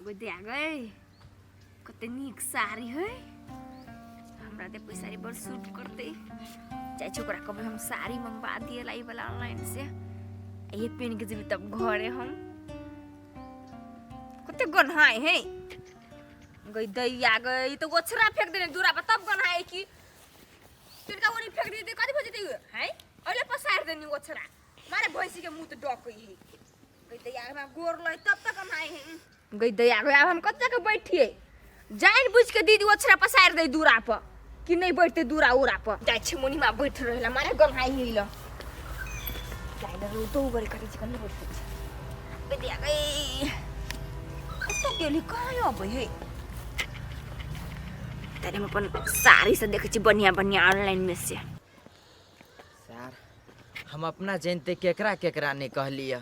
बुद्धि आ गए कते नीक साड़ी है हमरा दे पैसा बर सूट करते चाहे छोकरा कभी हम साड़ी मंगवा दिए लाई वाला ऑनलाइन से ये पहन के जब तब घरे हम कते गन्हाए है गई दैया गई तो गोछरा फेंक देने दूरा पर तब गन्हाए की तिनका ओनी फेंक दे कथि भजते है अहिले पसार देनी गोछरा मारे भैंसी के मुंह तो डकई है गई दैया में गोर लई तब तक गन्हाए है गई दैया गई अब हम कत्ते के बैठिए जान बुझ के दीदी ओछरा पसार दे दूरा पर कि नहीं बैठते दूरा उरा पर जाय छ मुनी में बैठ रहला मारे गन्हाई हिल जाइले रो तो गरी कति चिकन बैठ गई दैया गई कत्ते गेली कहाँ अब है तेरे में अपन साड़ी से देखे छी बढ़िया बढ़िया ऑनलाइन में से सर हम अपना जानते केकरा केकरा ने कहलिए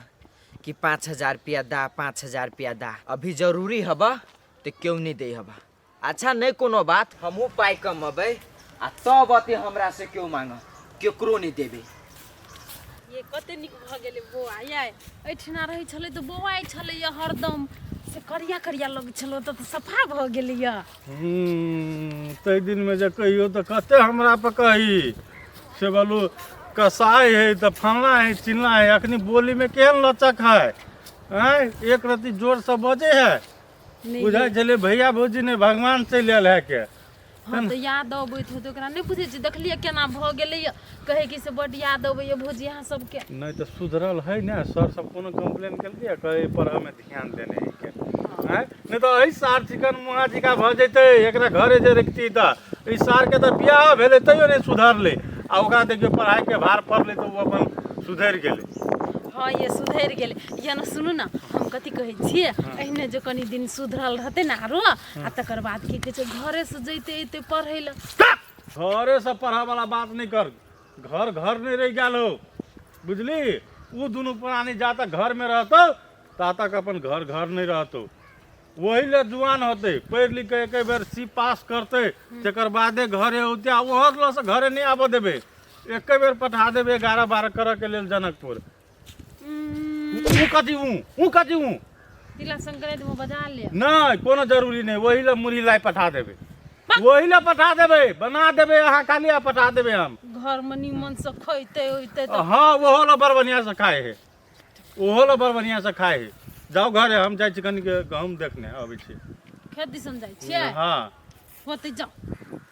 कि 5000 रुपया दा 5000 रुपया दा अभी जरूरी हबा तो क्यों नहीं दे हबा अच्छा नहीं कोनो बात हमहू पाई कम अबे आ तब अते हमरा से क्यों मांग केकरो नहीं देबे ये कते निक भ गेले बौआ आय एठना रही छले तो बौआ आइ छले य हरदम से करिया करिया लग छलो तो सफा भ गेले य तै दिन में जे कहियो तो कते हमरा पे कही से बोलू कसाई है तो फलना है चिल्ला है अखनी बोली में केहन लचक है हैं एक रति जोर से बजे है बुझाई छले भैया भौजी ने भगवान से लेल है के हम तो याद अबैत हो तो ओकरा नहीं पूछे छी देखलिए केना भ गेले य कहे कि से बड याद अबै य भौजी यहाँ सब के नहीं तो सुधरल है ना सर सब कोनो कंप्लेन कर दिया कहे पर हमें ध्यान देने है के हैं नहीं तो एही सार चिकन मुहा जिका भ जैते एकरा घरे जे रखती त ई सार के तो बियाह भेले तइयो नहीं सुधरले आ ओकरा देखियो पढ़ाई के भार पड़ले तो वो अपन सुधर गेले हाँ ये सुधर गेले या न सुनू ना हम कथी कहे छिए एहने जो कनी दिन सुधरल रहते ना आरो आ तकर बाद की कहे छै घरे से जइते एते पढ़ै ल घरे से पढ़ा वाला बात नहीं कर घर घर नहीं रह गया हो बुझली वो दोनों प्राणी जाता घर में रहतो ता तक अपन घर घर नहीं रहतो वही ले जुआन होते पढ़ लिख के एक बेर सी पास करते तकर बादे घरे होते वो से घरे नहीं आबो देबे एक बेर पठा देबे 11-12 कर के लेल जनकपुर ऊ कथी तिला संक्रांति में बजा ले नहीं कोनो जरूरी नहीं वही ले मुरी लाई पठा देबे वही ले पठा देबे बना देबे अहाँ खाली आ पठा देबे हम घर में निमन से खइते होइते तो हाँ वो ला बड़ बढ़िया से खाए है ओहो ला बड़ बढ़िया से खाए है जाओ घरे हम जाय छी कनी के गहूम देखने आबै छी खेत दिसन जाय छिए हाँ होते जाओ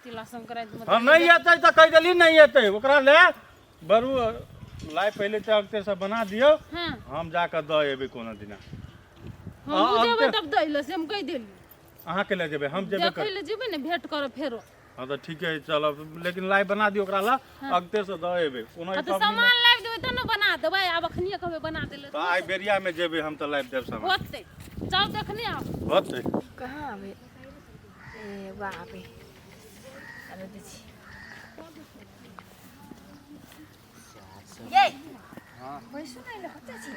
तिला संक्रांति में हम नहीं एतै त कह देली नहीं एतै ओकरा ले बरू लाई पहले तक से बना दियो हां हम जाकर द एबे कोनो दिना हम जेबे तब दैले से हम कह देली अहाँ के ले जेबे हम जेबे देखै ले जेबे ने भेंट कर फेरो हाँ तो ठीक है चलो लेकिन लाई बना दियो ओकरा ला अगते से द एबे कोनो तो सामान लाइव देबे त न बना देबै आब अखनिए कहबे बना देले तो आई बेरिया में जेबे हम तो लाइव देब सामान होते जाओ देखने आओ होते कहाँ आवे ए बाबे अरे देखी ये हां पैसा नहीं ल कते छी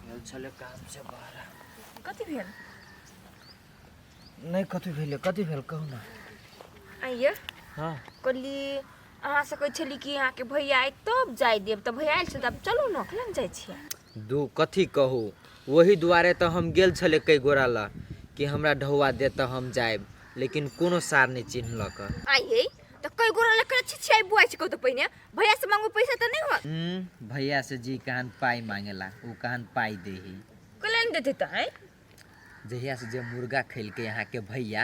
गेल छले काम से बाहर कति भेल नहीं कथि भेल कहू ना आइए हां कली अहाँ से कहै छली कि यहाँ के भैया आइ तब जाय देब त भैया आइल छ तब चलू न केन जाय छियै दू कथी कहू वही दुआरे तो हम गेल छले कई गोरा ला कि हमरा ढौआ दे त हम जाएब लेकिन कोनो सार नहीं चिन्हलक आइए त कई गोरा लेकर छियै बुआइ छ कहू त पहिने भैया से मांगू पैसा त नहीं हो भैया से जी कहन पाई मांगेला उ कहन पाई देही कलन देते त है जहिया से जे मुर्गा खेल के यहाँ के भैया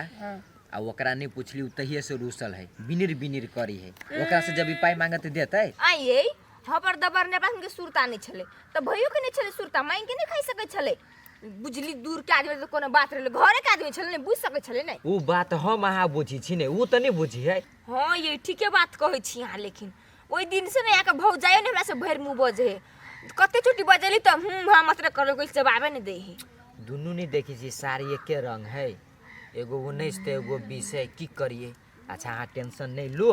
आ ओकरा नहीं पूछली तहिए से रूसल है बिनिर बिनिर करी है ओकरा से जब पाई मांगत देते आइए हबर दबर ने के सुरता नहीं छले त भयो के नहीं छले सुरता मांग के नहीं खाई सके छले बुझली दूर के आदमी तो कोनो बात रहले घरे के आदमी छले नहीं बुझ सके छले नहीं उ बात हम अहाँ बुझी छी ने उ त नहीं बुझी है हां ये ठीके बात कहै छी यहाँ लेकिन ओई दिन से ने यहाँ के भौ जायो ने हमरा से भर मुंह बजे कते छुट्टी बजेली त हां मतलब करे कोई जवाब नहीं दे ही दुनू नहीं देखी छी सारी एके रंग है एगो 19 ते एगो 20 है की करिए अच्छा हाँ टेंशन नहीं लो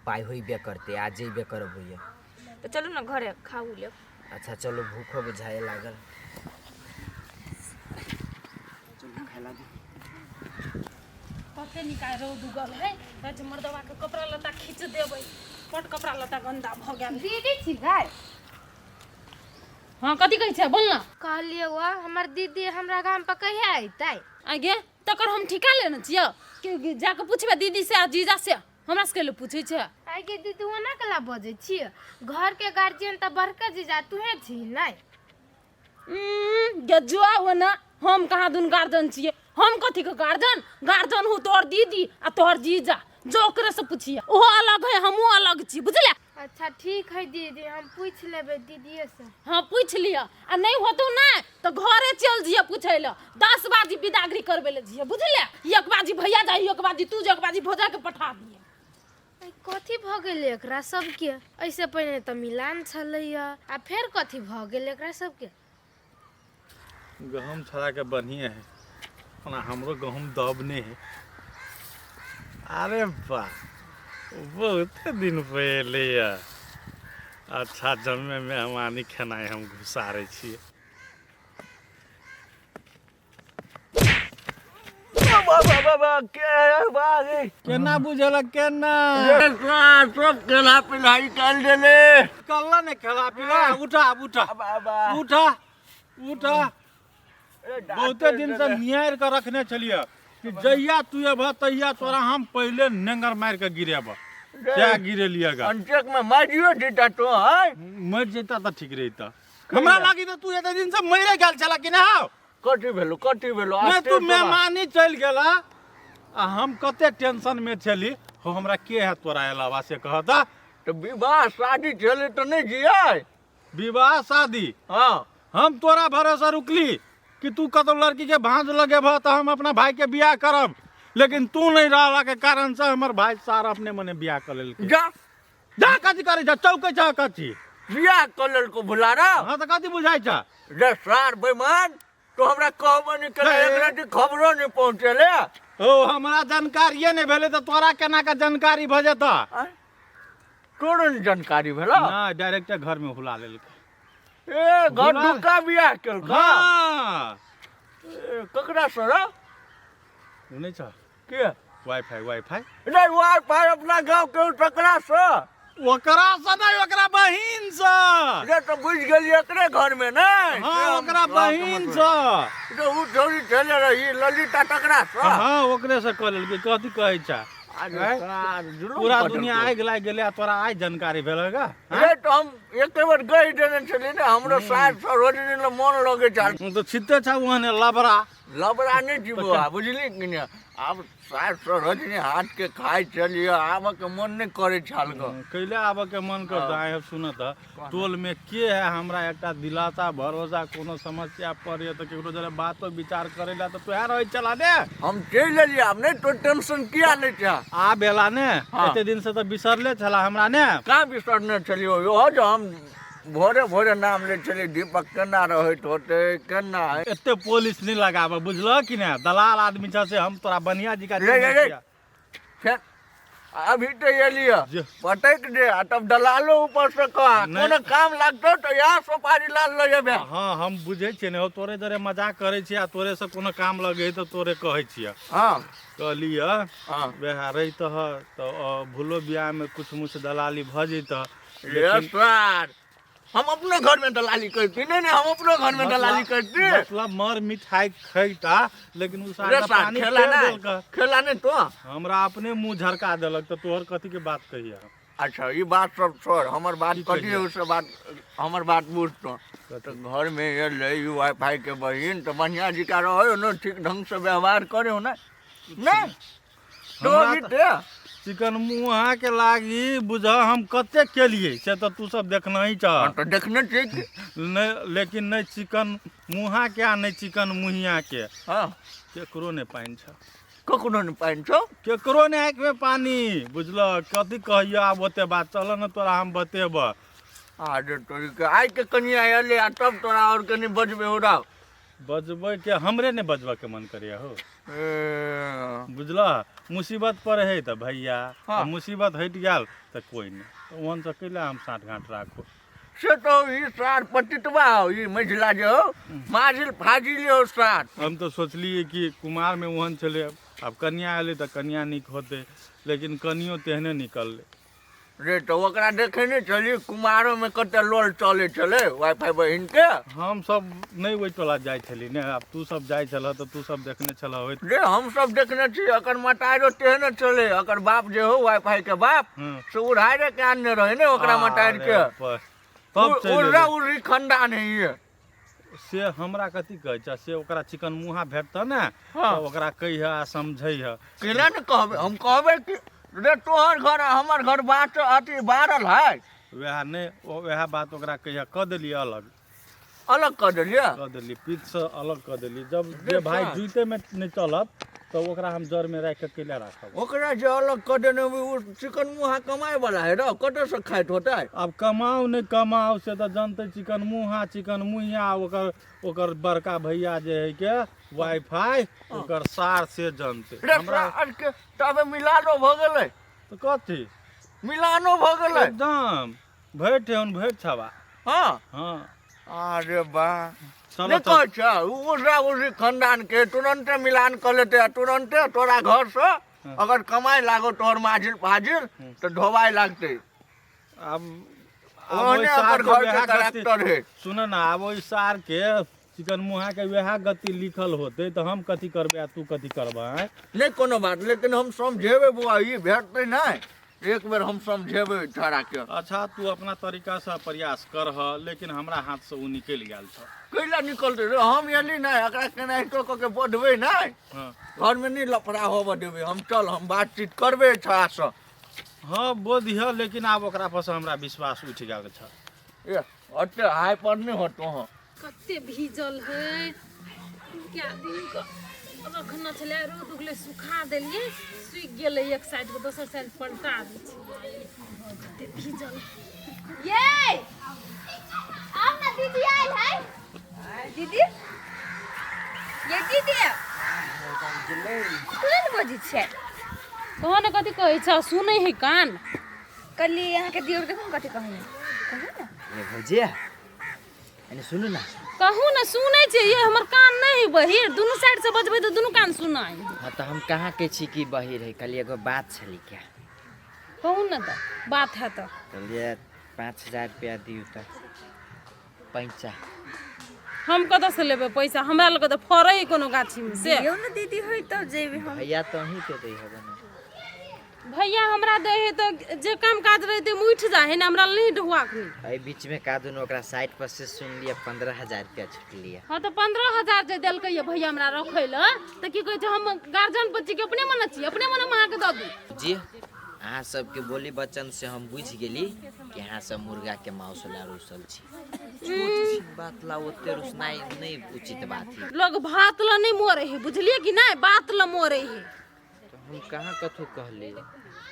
पाई होइबे करते आज जेबे करब भैया तो चलो ना घरे खाऊ ले अच्छा चलो भूखो बुझाए लागल पते निकाय रो दुगल है राज मर्दवा के कपड़ा लता खींच देबै पट कपड़ा लता गंदा भ गेल दीदी छी गाय हाँ कथी कहै छै बोल ना। कहलिए वो हमर दीदी हमरा गाम पर कहिया अइतै? आगे तकर हम ठिका लेने छियै कि जाके पूछबे दीदी से आ जीजा से, हमरा से केले पूछै छै। आगे दीदी ओना कला बजै छियै? घर के गार्जियन त बड़का जीजा तुहे छी नै? गे जो ना, हम कहाँ दुन गार्जियन छियै? हम कथी के गार्जियन? गार्जियन हो तोहर दीदी आ तोहर जीजा, जो ओकरे से पूछिए, ओहो अलग है हमहू अलग छी, बुझले? अच्छा ठीक है दीदी, हम पूछ लेबै दीदीए से। हाँ पूछ लिया, आ नहीं होतो ना तो घरे चल जिया पूछे ला। 10 बाजी विदागरी करबे ले जिया, बुझले? एक बाजी भैया जाई, एक बाजी तू, एक बाजी भौजा के पठा दिए। कथी भ गेल एकरा सबके? ऐसे पहले त मिलान छलैया, आ फेर कथी भ गेल एकरा सबके? गहूम छड़ा के बढ़िए है, अपना हमरो गहूम दबने है। अरे वाह, बहुत दिन पहले अच्छा जन्मे मेहमानी खेनाई हम घुसारे छियै। केना बुझल केना? सब केला पिलाई कर देले। कल्ला ने खेला पिला, उठा उठा उठा उठा। बहुते दिन से नियार के रखने छलिए कि जहिया तू अब तहिया तोरा हम पहले नेंगर मार के गिरेब। क्या गिरे लिएगा? अंचक में मारियो देता तो है। मर जेता त ठीक रहिता। हमरा लागी त तू एते दिन से मरे गेल छला कि ना? कथी भेलो कथी भेलो? मैं तू मेहमानी चल गेला आ हम कते टेंशन में छली। हो हमरा के है तोरा अलावा से कहता? तो विवाह शादी चले तो नहीं जिया? विवाह शादी? हाँ हम तोरा भरोसा रुकली कि तू कतो लड़की के भांज लगे भा तो हम अपना भाई के बियाह करब, लेकिन तू नहीं रहला के कारण से हमर भाई सारा अपने मने बियाह कर लेल। जा जा कथी करे जा? चौके जा कथी बियाह कर लेल को भुला रहा? हां त कथी बुझाई छ? रे सार बेईमान, तो हमरा कहबो नहीं करे, एकरा के खबरो नहीं पहुंचेले। ओ हमरा जानकारिए नहीं भेले त तोरा केना का जानकारी भ जेता? तोरो नहीं जानकारी भेला? ना, डायरेक्ट घर में हुला लेल। ए घर दुका बियाह कर का? हां ककरा सरा? नहीं छ के वाईफाई वाईफाई नहीं वाईफाई अपना गांव के टकरा से। ओकरा से नहीं, ओकरा बहिन से। रे तो बुझ गेली एकरे घर में नहीं? हां ओकरा बहिन से। तो उ छोरी चले रही ललिता टकरा से। हां ओकरे से कर लेल के कथी कहै छ? पूरा दुनिया आग लाग गेले आ तोरा आइ जानकारी भेलगा? रे तो हम एक बार गई देने छली ना, हमरो साथ सरोजनी ल मन लगे चाल। तो छिते छ वहने लबरा लबरा नहीं जीवो बुझली कि नहीं? अब साथ सरोजनी हाथ के खाई चलिए, आब के मन नहीं करे छाल को। कैले आब के मन करता है। सुन त टोल में के है हमरा एकटा दिलासा भरोसा, कोनो समस्या पड़े त केकरो जरे बातो विचार करेला त तोहे रह चला दे। हम चल लेलिए, अब नहीं तो टेंशन किया नहीं था। आ बेला ने एते दिन से त बिसरले छला हमरा ने। कहाँ बिसरने चलियो? यो जो हम भोरे भोरे नाम ले चले, दीपक केना रहत होते केना? एते पुलिस नहीं लगाब, बुझलो कि ने? दलाल आदमी छ से हम तोरा बनिया जी का फिर अभी तो ये लिया पटक दे, तब दलालो ऊपर से कहा कोनो काम लगतो तो यहाँ सुपारी लाल ले जेबे। हां हम बुझे छी ने, तोरे जरे मजाक करे छी आ तोरे से कोनो काम लगे तो तोरे कहै छिया। हां कहलिया हां बेहारे तो भूलो बियाह में कुछ मुछ दलाली भ जैत। यस सर, हम अपने घर में दलाली करती नहीं, हम अपने घर में दलाली करती। मतलब मर मिठाई खैता, लेकिन उ सारा पानी खेला फेर ना, देलक। खेला नहीं तो हमरा अपने मुंह झरका देलक त तोहर कथी के बात कहिया? अच्छा ये बात सब छोड़, हमर बात की कथी कहिए? है उससे बात, हमर बात बुझ तो घर में ये ले वाईफाई के बहिन तो बढ़िया जी का रहो ना, ठीक ढंग से व्यवहार करे हो ना। नहीं तो हमरा अभी ते चिकन मुहा के लागी बुझ हम कते केलिए से तो तू सब देखना ही चाह। तो देखने चाहिए। नहीं लेकिन नहीं चिकन मुहा के आ नहीं चिकन मुहिया के। हाँ केकरो ने पाइन छ, कखनो नहीं पाइन छो, केकरो ने आँख में पानी। बुझल कथी कहियो? आब ओते बात चल न तोरा हम बतेब। अरे तोरी के आई के कनिया एले आ तब तोरा और कनी बजबे हो रहा। बजबै के हमरे ने बजबा के मन करिया हो। बुझल मुसीबत पर है त भैया, हाँ। मुसीबत हट गया त कोई नहीं, तो वन से कैला हम साठ घाट राखो। से तो ये सार पतितवा हो, ये मझला जो माजिल फाजिल हो सार। हम तो सोचलिए कि कुमार में वहन चले, अब कन्या आले तो कन्या निक होते, लेकिन कनियो तेहने निकल ले। रे तो ओकरा देखे नहीं चली कुमारों में कते लोल चले चले वाईफाई बहिन के। हम सब नहीं वही टोला जाय छली ने, अब तू सब जाय छल तो तू सब देखने छल होइत। रे हम सब देखने छी अकर मटाइरो तेहने चले, अकर बाप जे हो वाईफाई के बाप से उड़ाइरे के आनने रहे ने ओकरा मटाइर के। तब उड़ा उड़ी खानदान है ये। से हमरा कथी कहै छ, से ओकरा चिकन मुहा भेटत ने हाँ। तो ओकरा कहिया समझैह। केला ने कहबे, हम कहबे कि रे तोहर घर हमर घर बात अति बारल है, वह ने वह बात ओकरा कहिया क देली, अलग अलग कर देलिए। क देली, पीठ से अलग क देली। जब जे भाई जुइते में नहीं चलत तो ओकरा हम जड़ में राख के केला राखब। ओकरा जे अलग कर देने वो चिकन मुहा कमाए वाला है रे, कते से खाइत होता है। अब कमाओ नहीं कमाओ से तो जानते चिकन मुहिया ओकर बड़का भैया जे है के वाईफाई ओकर सार से जानते। रे हमरा सार के तबे मिलानो भ गेलै, तो कथी मिलानो भ गेलै एकदम भेट है भेट छबा। हां हाँ अरे वाह, चलो ने कह छ उड़ा उड़ी खानदान के तुरंते मिलान कर लेते, तुरंते तोरा घर से अगर कमाई लागो तोहर माजिल फाजिल तो ढोवाई लागते। अब ओने अकर घर के कैरेक्टर है। सुन ना, अब ओइ सार के चिकन मुहा के वह गति लिखल होते तो हम कथी करबे तू कथी करबे। नहीं कोनो बात, लेकिन हम समझेबे बुआ, ई भेटते नहीं, एक बेर हम समझेबे ठहरा के। अच्छा तू अपना तरीका से प्रयास कर, लेकिन हमरा हाथ से उ निकल गेल छ। कैला निकलते रे, हम एली नहीं, एकरा केनाहितो क के बढ़बे नहीं, हाँ घर में नहीं लफड़ा होबे देबे। हम चल, हम बातचीत करबे छड़ा से। हाँ बोध है, लेकिन अब ओकरा पर से हमरा विश्वास उठ गेल छ। ए अते हाई पर नहीं हटो। हां कते भीजल है, क्या दिन का रखना छले, रोद उगले सुखा देलिए, सूख गेले एक साइड के दोसर साइड पलटा दै छी। कते भीजल ये आओ ना दीदी आयल है। दीदी ये दीदी कौन बजी छे? कहो ने कथी कहै छ, सुनै है कान। कल यहाँ के दियोर देखो कथी कहै कहू ना। ए भौजिया एने सुनू ना। कहू ना, सुनै छै, ये हमर कान नहीं बहिर, दुनू साइड से बजबै तो दुनू कान सुनाई। हाँ तो हम कहाँ के छी कि बहिर है, कल एगो बात छली क्या। कहू ना तो बात है तो कहलिए 5000 रुपया दियो तो पैसा। हम कतऽ से लेबै पैसा, हमरा लग तो फरै कोनो गाछी में से। दियो ना दीदी होई तब जेबे हम। भैया तो ही के दे होगा ना। भैया हमरा दे है तो जे काम काज रहते उठ जा है ना, हमरा नहीं ढुआक नहीं। अई बीच में का दुनो ओकरा साइड पर से सुन लिया 15000 रुपया छूट लिया। हाँ तो 15000 जे देलकै ये भैया हमरा रखै ल, तो की कहै छै हम गार्जियन बच्ची के अपने मन छी, अपने मन मां के द दू जी अहाँ सबके बोली बच्चन से हम बुझ गेली कि अहाँ सब मुर्गा के मांस ला रुसल छी। छोट बात ला ओते रुसनाई नहीं उचित बात है। लोग भात ल नहीं मोरे है, बुझलिए कि नहीं, बात ल मोरे है। तो हम कहाँ कथू कहली।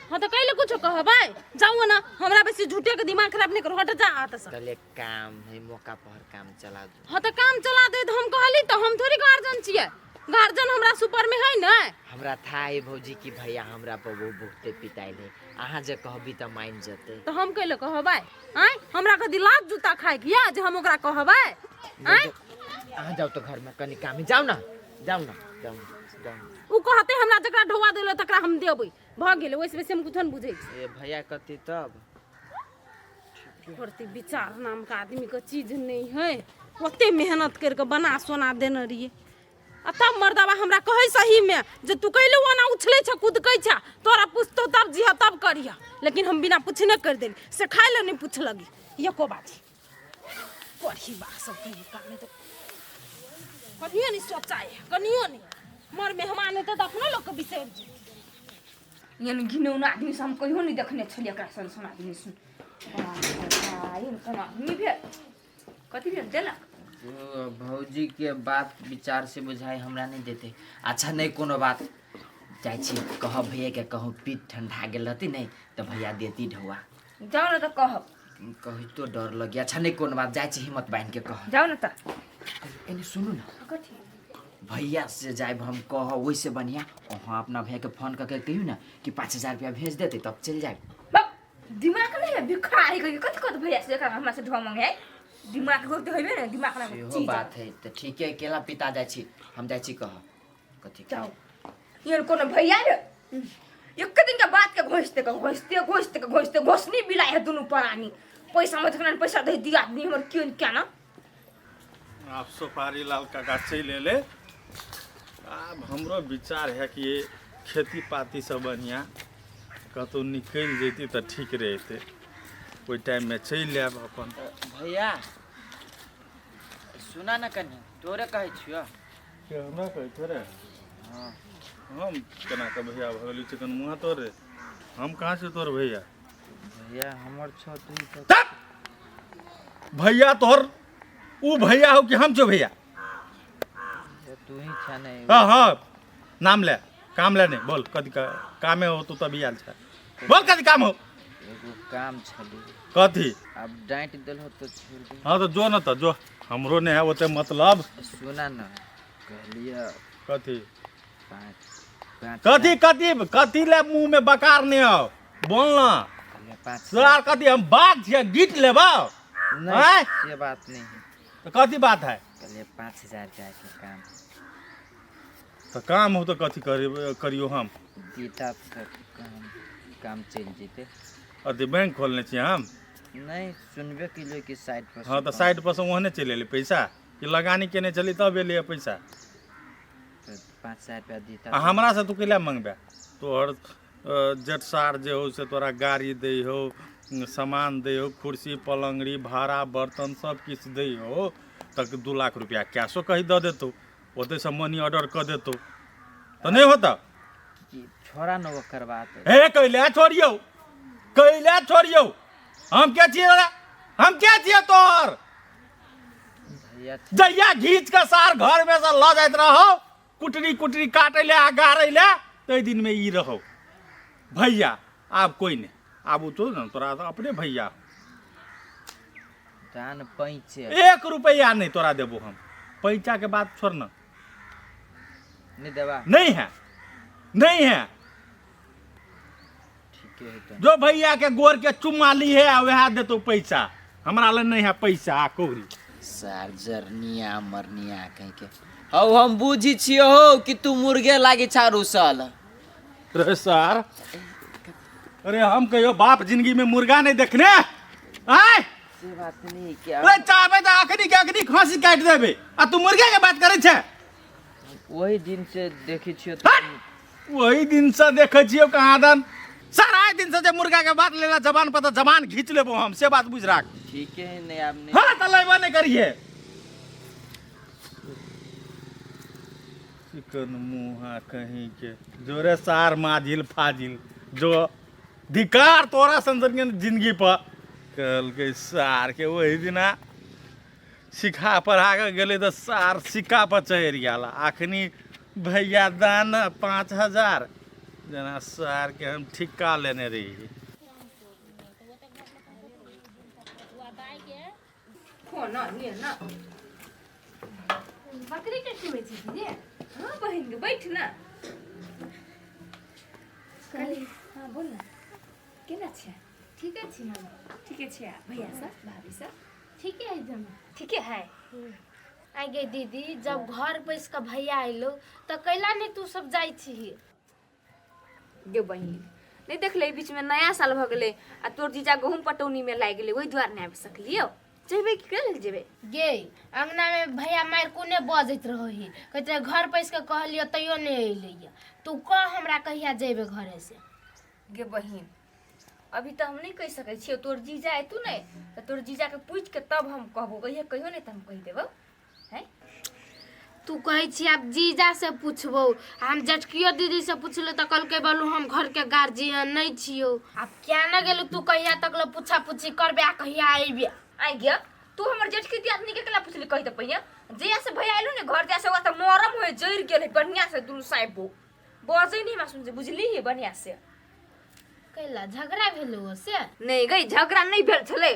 हाँ तो कैले कुछ कहबै, जाऊ ना, हमरा बेसी झूठे के दिमाग खराब नहीं करो, हट जा आत से। कल एक काम है, मौका पर काम चला दो। हाँ तो काम चला दे तो हम कहली, तो हम थोड़ी गार्जियन छियै, गार्जियन हमरा सुपर में है ना। हमरा था है भौजी की भैया हमरा पर वो बहुते पिटाइले, अहाँ जे कहबी त मान जते। तो हम कैले कहबै, आय हमरा कदी लात जूता खाए के या जे हम ओकरा कहबै। आय अहाँ जाओ तो घर में कनी काम है, जाओ ना जाओ ना जाओ ना जाओ ना। उ कहते हमरा जकरा ढोवा देले तकरा हम देबै, भ गेलै, ओइसे बेसी हम कुछ न बुझै छी। ए भैया कथी तब करती विचार नाम का आदमी का चीज नहीं है, ओते मेहनत करके बना सोना देने रहिए, आ तब मर्दावा हमरा कहे सही में जे तू कैले ओना उछले छ कूदकै छ, तोरा पूछतो तब जिया तब करिया, लेकिन हम बिना पूछने कर देली, से खाए ले नहीं पूछ लगी। ये को बात पढ़ी बा सब कहीं काने तो कनियो नहीं सोचाए, कनियो नहीं, मर मेहमान है तो अपना लोग के बिसर जी। यानी घिनौन आदमी से हम कहियो नहीं देखने छलिए, एकरा सन आदमी सुन ये कोन आदमी भेल कथी भेल देलक। भौजी के बात विचार से बुझाई हमरा नहीं देते। अच्छा नहीं कोनो बात, जाय छी कह भैया के कहूँ पीठ ठंडा गेल रहती नहीं तो भैया देती ढौआ। जाओ ना तो कहब, कही तो डर लगी। अच्छा नहीं कोनो बात, जाय छी हिम्मत बांध के कह। जाओ ना तो एने सुनू ना, कथी भैया से जाए हम कह वैसे बढ़िया वहाँ अपना भैया के फोन करके कहियो ना कि 5000 रुपया भेज देते तब चल जाए। दिमाग नहीं है भिखारी कह कथी कथी भैया से एकरा हमरा से ढोआ मांगे, दिमाग को तो होइबे ना, दिमाग ना सेहो बात है तो ठीक है, अकेला पिता जाय छी हम, जाय छी कह कथी जाओ। ये कोनो भैया रे एक दिन के बात के घोषते घोषनी बिलाई है दोनों प्राणी पैसा मत करना पैसा दे दिया आदमी हमर क्यों क्या ना आप सुपारी लाल काका चल ले। अब हमरो विचार है कि ये खेती पाती से बढ़िया कतौ निकल जेती तो ठीक रहते। कोई टाइम में चल लेब अपन। भैया सुना न कनी तोरे कहै छियो। के हमरा कहै थोरे हाँ हम केना के भैया भगली चिकन मुँह तोरे हम कहाँ से तोर भैया। भैया हमर छो तू तो तब! भैया तोर ऊ भैया हो कि हम छो भैया। तू ही छा नहीं हाँ हाँ नाम ले काम ले नहीं बोल कथी का कामे हो तू तभी आल छा बोल कथी काम हो। एगो काम छली कथी अब डांट देल हो तो छोड़ दे। हाँ तो जो न तो जो हमरो ने है ओते मतलब। सुना न कहलिए कथी 5 कथी कथी कथी ले मुंह में बकार नहीं हो बोल ना 5 सर कथी हम बात छे गीत लेबो नहीं ये बात नहीं है। तो कथी बात है कहलिए 5000 रुपया के काम तो काम हो तो कथी करियो हम जीता तो काम चल जीते। अथी बैंक खोलने छी हम नहीं सुनबे किलो की साइड पर हाँ तो साइड पर से वहने चले ले पैसा कि लगानी केने चली तब एलिए पैसा। 5000 रुपया जीता आ हमरा से तू कैला मंगबे तोहर जेठ सार जे हो से तोरा गाड़ी दे हो सामान दे हो कुर्सी पलंगड़ी भाड़ा बर्तन सब किछ दे हो तक 2 लाख रुपया कैशो कही दे देतो ओते से मनी ऑर्डर कर देतो तो नहीं होता। छोड़ा न वो करवाते हे कैला छोड़ियो हम क्या छिए रे हम क्या छिए तोर भैया जइया घीच के सार घर में से ल जाइत रहो कुटरी कुटरी काटे ले आ गारे ले तई दिन में ई रहो भैया। अब कोई नहीं अब तो न तोरा तो अपने भैया दान पैसे 1 रुपया नहीं तोरा देबो हम पैसा के बात छोड़ न नहीं देवा नहीं है ठीक है तो जो भैया के गोर के चुम्मा ली है वह दे तो पैसा हमरा ले नहीं है पैसा कौड़ी सार जरनिया मरनिया कहीं के हौ हम बुझी छियो हो कि तू मुर्गे लागे चारू साल। अरे सर अरे हम कहियो बाप जिंदगी में मुर्गा नहीं देखने आय से बात नहीं क्या अरे चाहबे तो आखरी के आखरी खांसी काट देबे आ तू मुर्गा के बात करे छे। वही दिन से देखी छियो तो वही दिन से देखे छियो कहाँ दन सारा दिन से जे मुर्गा के बात लेला जबान पर तो जबान खींच लेबो हम से बात बुझ राख। ठीक है नहीं आपने हाँ तो लेबो नहीं करिए चिकन मुहा कहीं के जोरे सार माजिल फाजिल जो धिकार तोरा संसर्ग जिंदगी पर कल के सार के वही दिना सिखा पढ़ा के गेले तो सार सिक्का पर चढ़ गया आखनी भैया दान 5000 जना सार के हम ठिक्का लेने रही। बकरी कैसे बेची थी ये हाँ बहन के बैठ ना काली हाँ बोल ना केना छै ठीक है छी हम ठीके छै भैया सब भाभी सब ठीक है एकदम ठीक है आगे दीदी जब घर पैस का भैया आइलो तो कैला नहीं तू सब जाई छी गे बहिन नहीं देख ले बीच में नया साल भ गेले आ तोर जीजा गहूम पटौनी में लाग गेले ओहि द्वार नहीं आबि सकलियो जेबे कि के लेल जेबे गे अंगना में भैया मार कोने बजैत रही कहते घर पैस के कहलियो तैयो नहीं अइले तू कह हमरा कहिया जेबे घरे से। गे बहिन अभी तो हम नहीं कह सकै छियो तोर जीजा है तू नहीं तो तोर जीजा के पूछ के तब हम कहबो कहियो नहीं तो हम कह देबो हैं तू कहे छी आप जीजा से पूछबो हम जटकियो दीदी से पूछलो तो कल के बोलू हम घर के गार्जियन नहीं छियो अब क्या न गेलू तू कहिया तक लो पूछा पूछी करबे आ कहिया आइबे आई गया तू हमर जेठकी दियादनी के केला पूछली कहि त पहिया जया से भैया आइलो ने घर जा से ओता मरम होय जइर गेल बढ़िया से दुनु साइबो बजै नहीं मा सुन जे बुझली है बढ़िया से कैला झगड़ा भेलो से नहीं गई झगड़ा नहीं भेल छले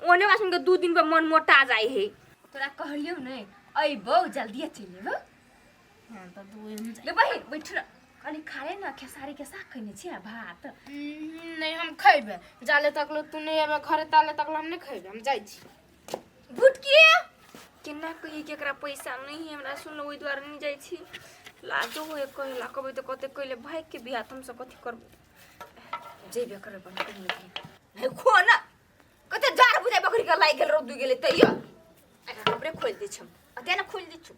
ओने मा सुन के 2 दिन पे मन मोटा जाई है तोरा कहलियो नहीं अइबो जल्दी चले बो हां त तू ले बहिन बैठ न अनि खाए न खेसारी के साग खइने छिया भात नहीं हम खइबे जाले तक लो तू नहीं आबे घरे ताले तक हम नहीं खइबे हम जाई छी भुटकी केना कहि केकरा पैसा नहीं है हमरा सुन ओइ द्वारा नहीं जाई छी लाजो हो एक कहेला कबे तो कते कइले भाई के बियाह तुम से कथि करबो जेबे करे बन कहीं हे खो ना कते जार बुझाइ बकरी का लाइ गेल रौद गेले तैया कपड़े खोल दै छम अते ना खोल दै छु